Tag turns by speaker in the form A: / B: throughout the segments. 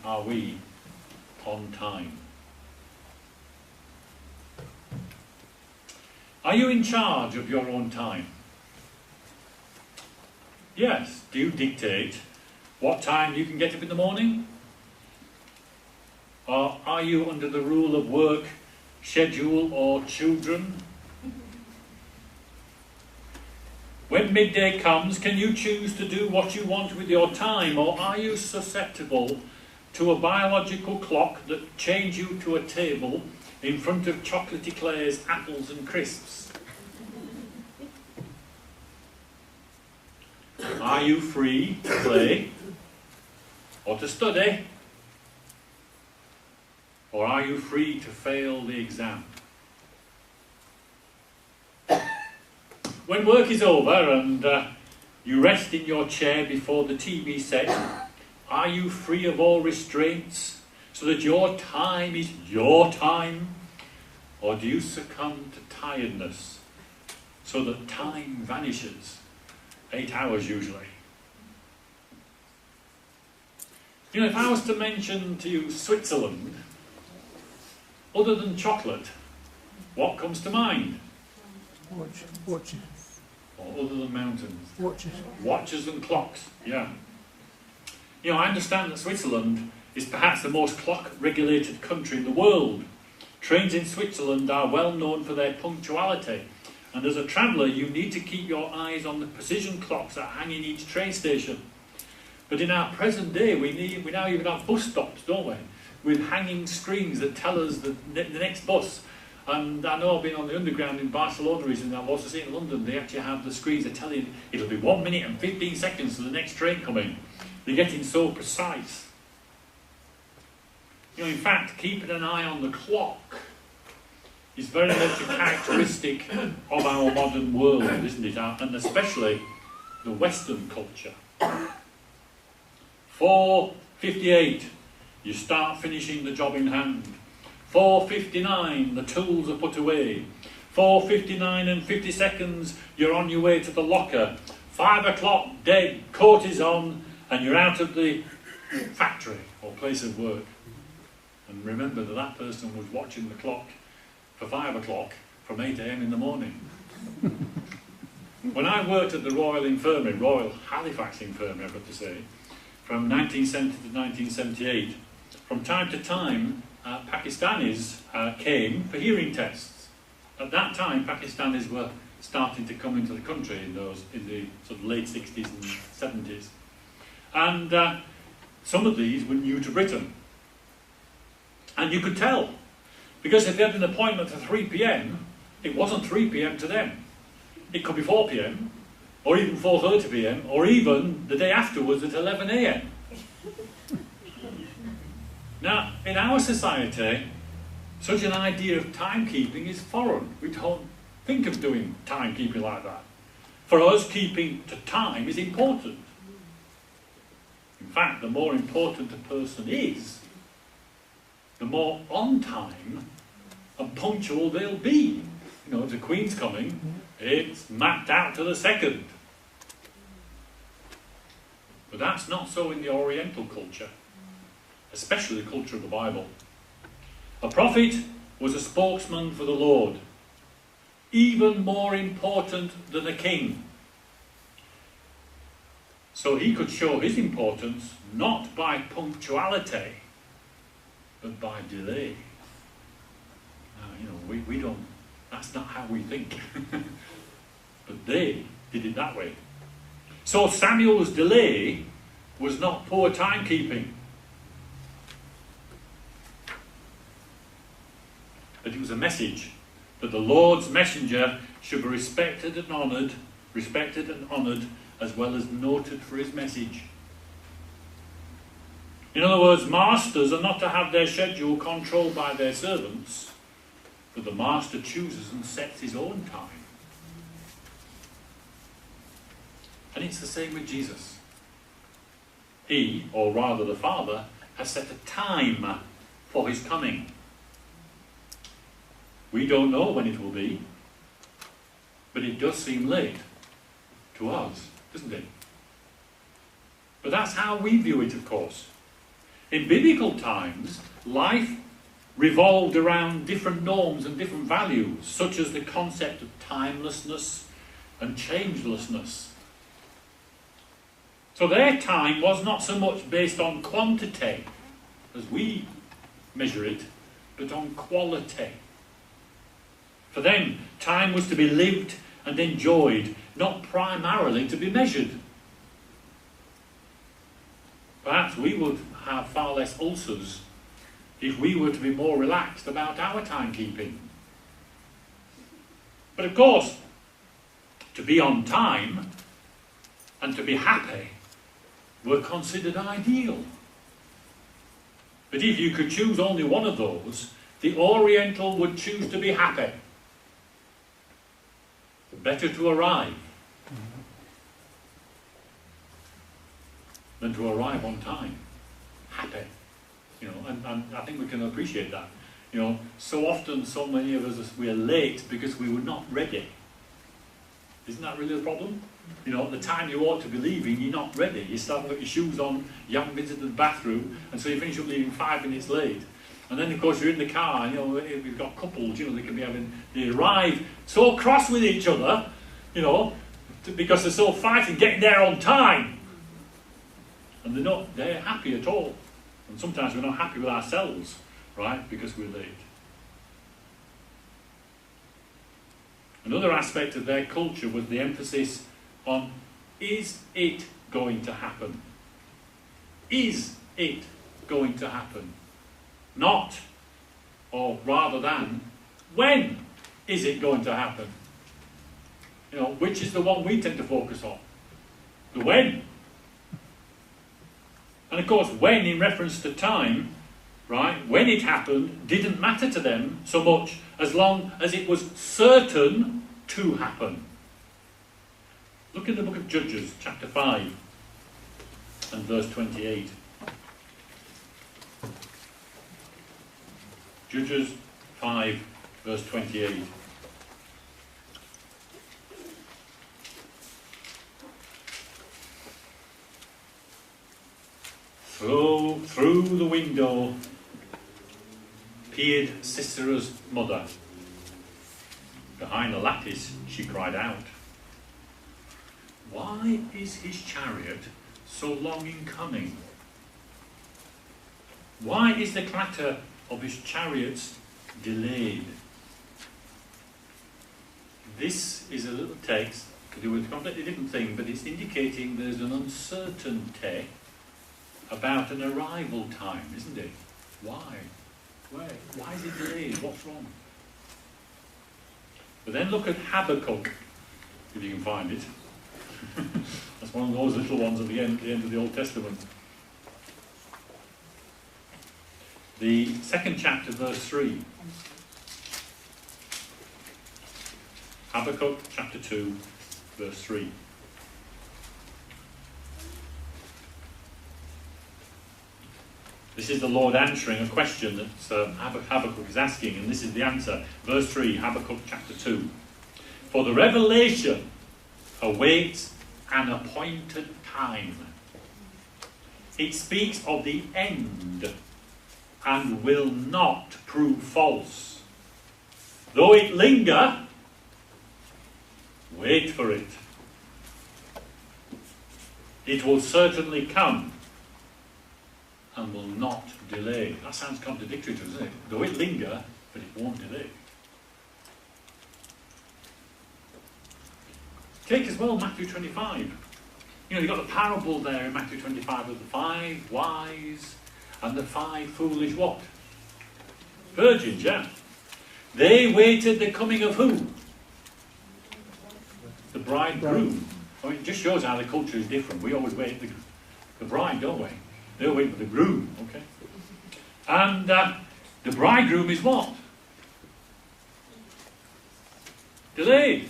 A: are we on time? Are you in charge of your own time? Yes. Do you dictate what time you can get up in the morning? Or are you under the rule of work, schedule, or children? When midday comes, can you choose to do what you want with your time, or are you susceptible to a biological clock that chains you to a table in front of chocolate eclairs, apples and crisps? Are you free to play or to study? Or are you free to fail the exam? When work is over and you rest in your chair before the TV set, are you free of all restraints so that your time is your time? Or do you succumb to tiredness so that time vanishes? 8 hours usually. You know, if I was to mention to you Switzerland, other than chocolate, what comes to mind?
B: Watches.
A: Or other than mountains?
B: Watches.
A: Watches and clocks, yeah. You know, I understand that Switzerland is perhaps the most clock-regulated country in the world. Trains in Switzerland are well known for their punctuality. And as a traveller, you need to keep your eyes on the precision clocks that hang in each train station. But in our present day, we now even have bus stops, don't we? With hanging screens that tell us the next bus. And I know I've been on the underground in Barcelona recently, I've also seen in London, they actually have the screens that tell you it'll be 1 minute and 15 seconds to the next train coming. They're getting so precise. You know, in fact, keeping an eye on the clock is very much a characteristic of our modern world, isn't it? And especially the Western culture. 4:58, you start finishing the job in hand. 4:59, the tools are put away. 4:59 and 50 seconds, you're on your way to the locker. 5 o'clock, dead, coat is on, and you're out of the factory or place of work. And remember that that person was watching the clock for 5 o'clock from 8 a.m. in the morning. When I worked at the Royal Infirmary, Royal Halifax Infirmary, I've got to say, from 1970 to 1978, from time to time, Pakistanis came for hearing tests. At that time, Pakistanis were starting to come into the country in the sort of late 60s and 70s. And some of these were new to Britain. And you could tell, because if they had an appointment for 3 p.m, it wasn't 3 p.m. to them. It could be 4 p.m, or even 4:30 p.m, or even the day afterwards at 11 a.m. Now, in our society, such an idea of timekeeping is foreign. We don't think of doing timekeeping like that. For us, keeping to time is important. In fact, the more important a person is, the more on time and punctual they'll be. You know, if the Queen's coming, it's mapped out to the second. But that's not so in the Oriental culture, especially the culture of the Bible. A prophet was a spokesman for the Lord, even more important than a king. So he could show his importance not by punctuality, but by delay. You know, we don't, that's not how we think. But they did it that way. So Samuel's delay was not poor timekeeping, but it was a message that the Lord's messenger should be respected and honoured, as well as noted for his message. In other words, masters are not to have their schedule controlled by their servants, but the master chooses and sets his own time. And it's the same with Jesus. He, or rather the Father, has set a time for his coming. We don't know when it will be, but it does seem late to us, doesn't it? But that's how we view it, of course. In biblical times, life revolved around different norms and different values, such as the concept of timelessness and changelessness. So their time was not so much based on quantity, as we measure it, but on quality. For them, time was to be lived and enjoyed, not primarily to be measured. Perhaps we would have far less ulcers if we were to be more relaxed about our timekeeping. But of course, to be on time and to be happy were considered ideal. But if you could choose only one of those, the Oriental would choose to be happy. Better to arrive than to arrive on time. Happy. And I think we can appreciate that. So often, so many of us, we are late because we were not ready. Isn't that really the problem? At the time you ought to be leaving, you're not ready. You start to put your shoes on, you haven't been to the bathroom, and so you finish up leaving 5 minutes late. And then, of course, you're in the car, and we've got couples, they arrive so cross with each other, because they're so fighting getting there on time. And they're happy at all. And sometimes we're not happy with ourselves, right, because we're late. Another aspect of their culture was the emphasis on, is it going to happen? Is it going to happen? Not, or rather than, when is it going to happen? Which is the one we tend to focus on? The when. And of course, when in reference to time, right, when it happened didn't matter to them so much as long as it was certain to happen. Look in the book of Judges, chapter 5 and verse 28. Judges 5, verse 28. Through the window peered Sisera's mother. Behind the lattice she cried out, "Why is his chariot so long in coming? Why is the clatter of his chariots delayed?" This is a little text to do with a completely different thing, but it's indicating there's an uncertainty about an arrival time, isn't it? Why? Where? Why is it delayed? What's wrong? But then look at Habakkuk, if you can find it. That's one of those little ones at the end of the Old Testament. The 2nd chapter, verse 3. Habakkuk chapter 2, verse 3. This is the Lord answering a question that Habakkuk is asking, and this is the answer. Verse 3, Habakkuk chapter 2. "For the revelation awaits an appointed time. It speaks of the end and will not prove false. Though it linger, wait for it. It will certainly come and will not delay." That sounds contradictory, doesn't it? Though it linger, but it won't delay. Take as well Matthew 25. You've got the parable there in Matthew 25 of the 5 wise and the 5 foolish what? Virgins, yeah. They waited the coming of who? The bridegroom. It just shows how the culture is different. We always wait the bride, don't we? They'll wait for the groom, okay? And the bridegroom is what? Delayed.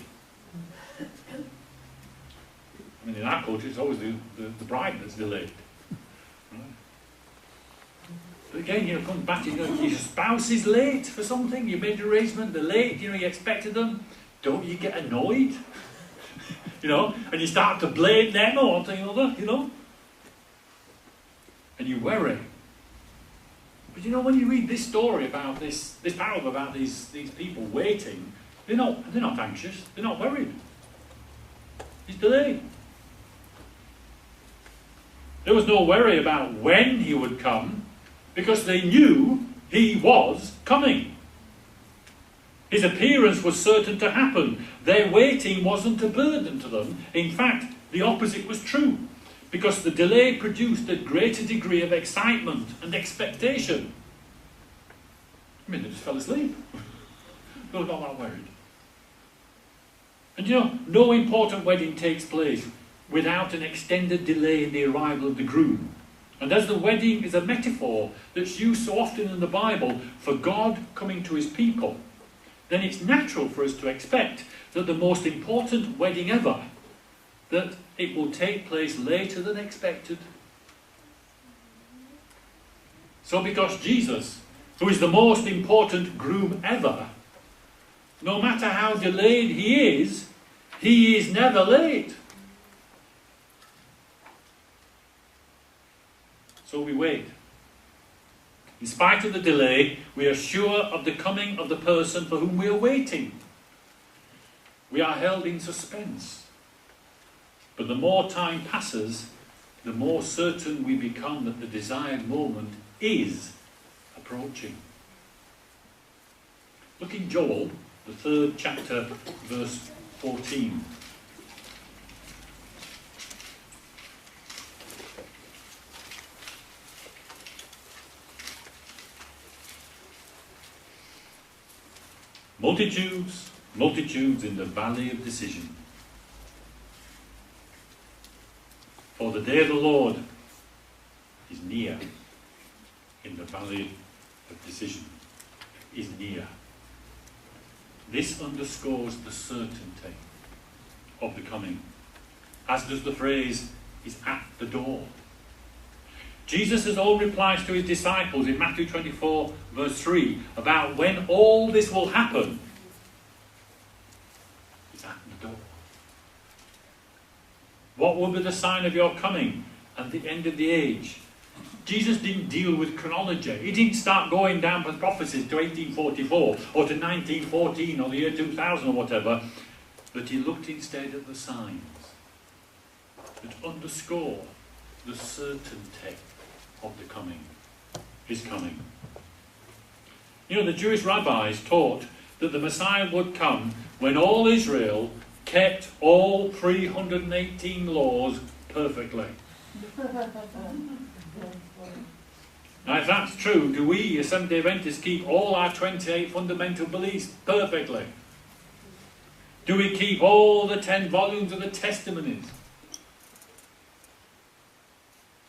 A: I mean, in our culture, it's always the bride that's delayed. Right? But again, it comes back to, your spouse is late for something, you made an arrangement, they're late, you expected them. Don't you get annoyed? And you start to blame them or something or other, and you worry. you know, when you read this story about this parable about these people waiting, they're not anxious, they're not worried. It's delayed. There was no worry about when he would come, because they knew he was coming. His appearance was certain to happen. Their waiting wasn't a burden to them. In fact, the opposite was true, because the delay produced a greater degree of excitement and expectation. I mean, they just fell asleep. They were not that worried. And you know, no important wedding takes place without an extended delay in the arrival of the groom. And as the wedding is a metaphor that's used so often in the Bible for God coming to his people, then it's natural for us to expect that the most important wedding ever, that it will take place later than expected. So because Jesus, who is the most important groom ever, no matter how delayed he is never late. So we wait. In spite of the delay, we are sure of the coming of the person for whom we are waiting. We are held in suspense. But the more time passes, the more certain we become that the desired moment is approaching. Look in Joel, the 3rd chapter, verse 14. Multitudes, multitudes in the valley of decision. For the day of the Lord is near in the valley of decision. Is near. This underscores the certainty of the coming, as does the phrase, is at the door. Jesus' own replies to his disciples in Matthew 24, verse 3, about when all this will happen, is at the door. What will be the sign of your coming and the end of the age? Jesus didn't deal with chronology. He didn't start going down with prophecies to 1844 or to 1914 or the year 2000 or whatever, but he looked instead at the signs that underscore the certainty of the coming, his coming. You know, the Jewish rabbis taught that the Messiah would come when all Israel kept all 318 laws perfectly. Now, if that's true, do we, as Seventh-day Adventists, keep all our 28 fundamental beliefs perfectly? Do we keep all the 10 volumes of the testimonies?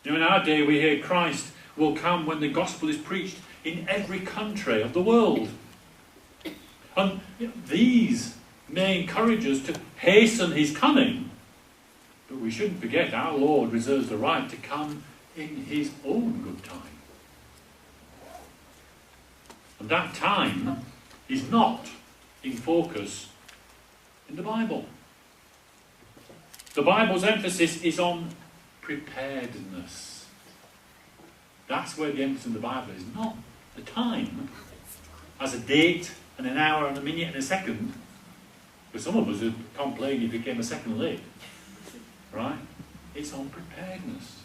A: You know, in our day we hear Christ will come when the gospel is preached in every country of the world. And you know, these may encourage us to hasten his coming, but we shouldn't forget our Lord reserves the right to come in his own good time. And that time is not in focus in the Bible. The Bible's emphasis is on preparedness. That's where the emphasis in the Bible is, not the time as a date and an hour and a minute and a second. For some of us who complain if you came a second late. Right? It's on preparedness.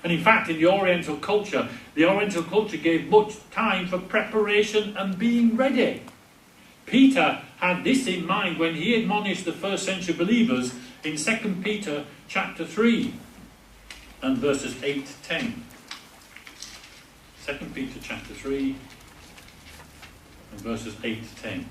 A: And in fact, in the Oriental culture gave much time for preparation and being ready. Peter had this in mind when he admonished the first century believers in 2 Peter chapter 3 and verses 8 to 10. 2 Peter chapter 3 and verses 8 to 10.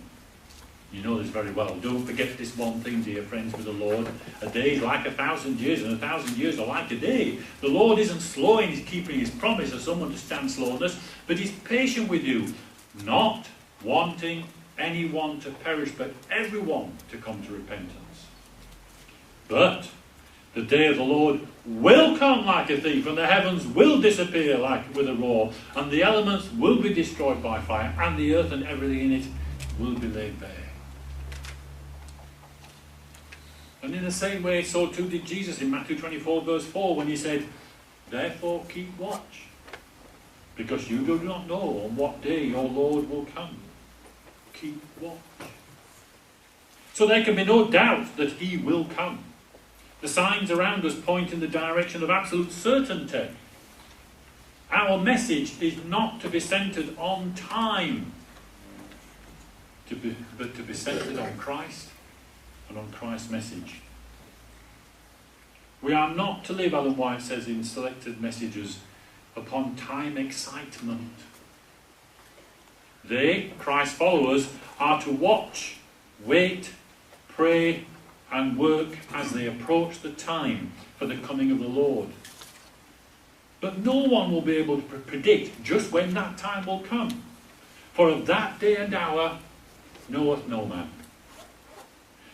A: You know this very well. Don't forget this one thing, dear friends, with the Lord. A day is like 1,000 years, and 1,000 years are like a day. The Lord isn't slow in his keeping his promise, as some understand slowness, but he's patient with you, not wanting anyone to perish, but everyone to come to repentance. But the day of the Lord will come like a thief, and the heavens will disappear like with a roar, and the elements will be destroyed by fire, and the earth and everything in it will be laid bare. And in the same way, so too did Jesus in Matthew 24 verse 4 when he said, therefore keep watch, because you do not know on what day your Lord will come. Keep watch. So there can be no doubt that he will come. The signs around us point in the direction of absolute certainty. Our message is not to be centered on time, but to be centered on Christ and on Christ's message. We are not to live, Ellen White says in Selected Messages, upon time excitement. They, Christ's followers, are to watch, wait, pray, and work as they approach the time for the coming of the Lord. But no one will be able to predict just when that time will come. For of that day and hour knoweth no man.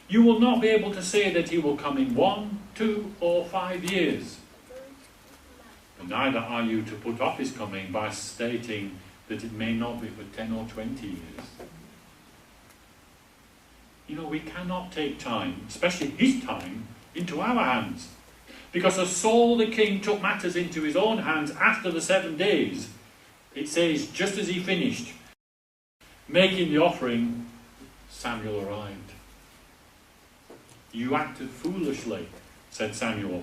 A: You will not be able to say that he will come in 1, 2, or 5 years. But neither are you to put off his coming by stating that it may not be for 10 or 20 years. You know, we cannot take time, especially his time, into our hands. Because as Saul the king took matters into his own hands after the 7 days, it says, just as he finished making the offering, Samuel arrived. You acted foolishly, said Samuel,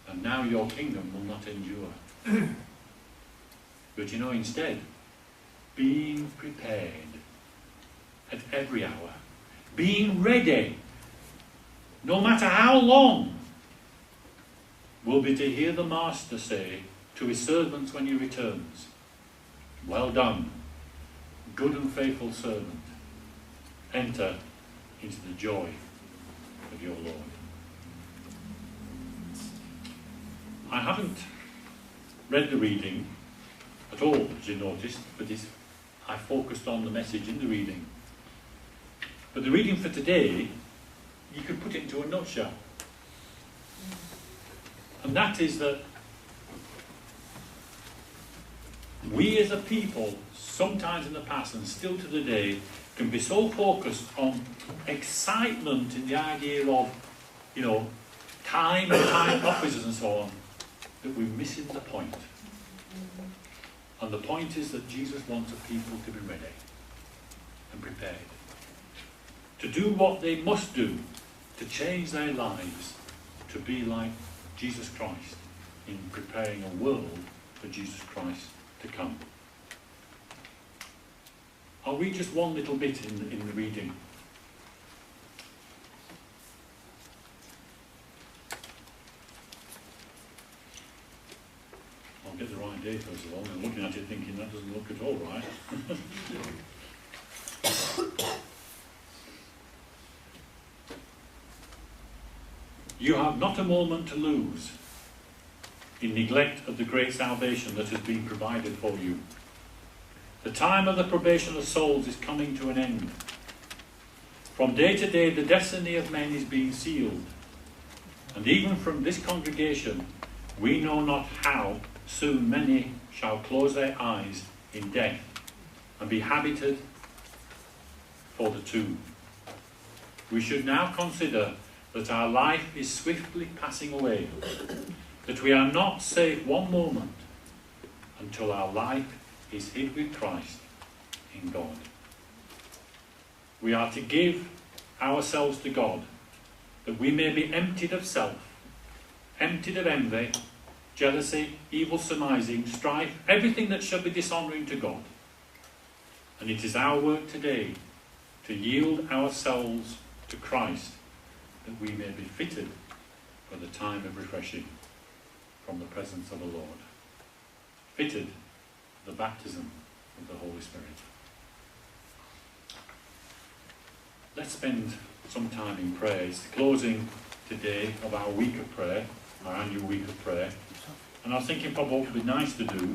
A: and now your kingdom will not endure. But you know, instead, being prepared at every hour, being ready, no matter how long, will be to hear the Master say to his servants when he returns, well done, good and faithful servant. Enter into the joy of your Lord. I haven't read the reading at all, as you noticed, but I focused on the message in the reading. But the reading for today, you could put it into a nutshell. And that is that we as a people, sometimes in the past and still to the day, can be so focused on excitement in the idea of, time and time officers and so on, that we're missing the point. And the point is that Jesus wants a people to be ready and prepared. To do what they must do to change their lives, to be like Jesus Christ in preparing a world for Jesus Christ to come. I'll read just one little bit in the reading. I'll get the right day first of all. I'm looking at it thinking that doesn't look at all right. You have not a moment to lose in neglect of the great salvation that has been provided for you. The time of the probation of souls is coming to an end. From day to day, the destiny of men is being sealed. And even from this congregation, we know not how soon many shall close their eyes in death and be habited for the tomb. We should now consider that our life is swiftly passing away, that we are not safe one moment until our life is hid with Christ in God. We are to give ourselves to God, that we may be emptied of self, emptied of envy, jealousy, evil surmising, strife, everything that shall be dishonouring to God. And it is our work today to yield ourselves to Christ, that we may be fitted for the time of refreshing from the presence of the Lord. Fitted for the baptism of the Holy Spirit. Let's spend some time in prayer. It's the closing today of our week of prayer, our annual week of prayer. And I was thinking probably what would be nice to do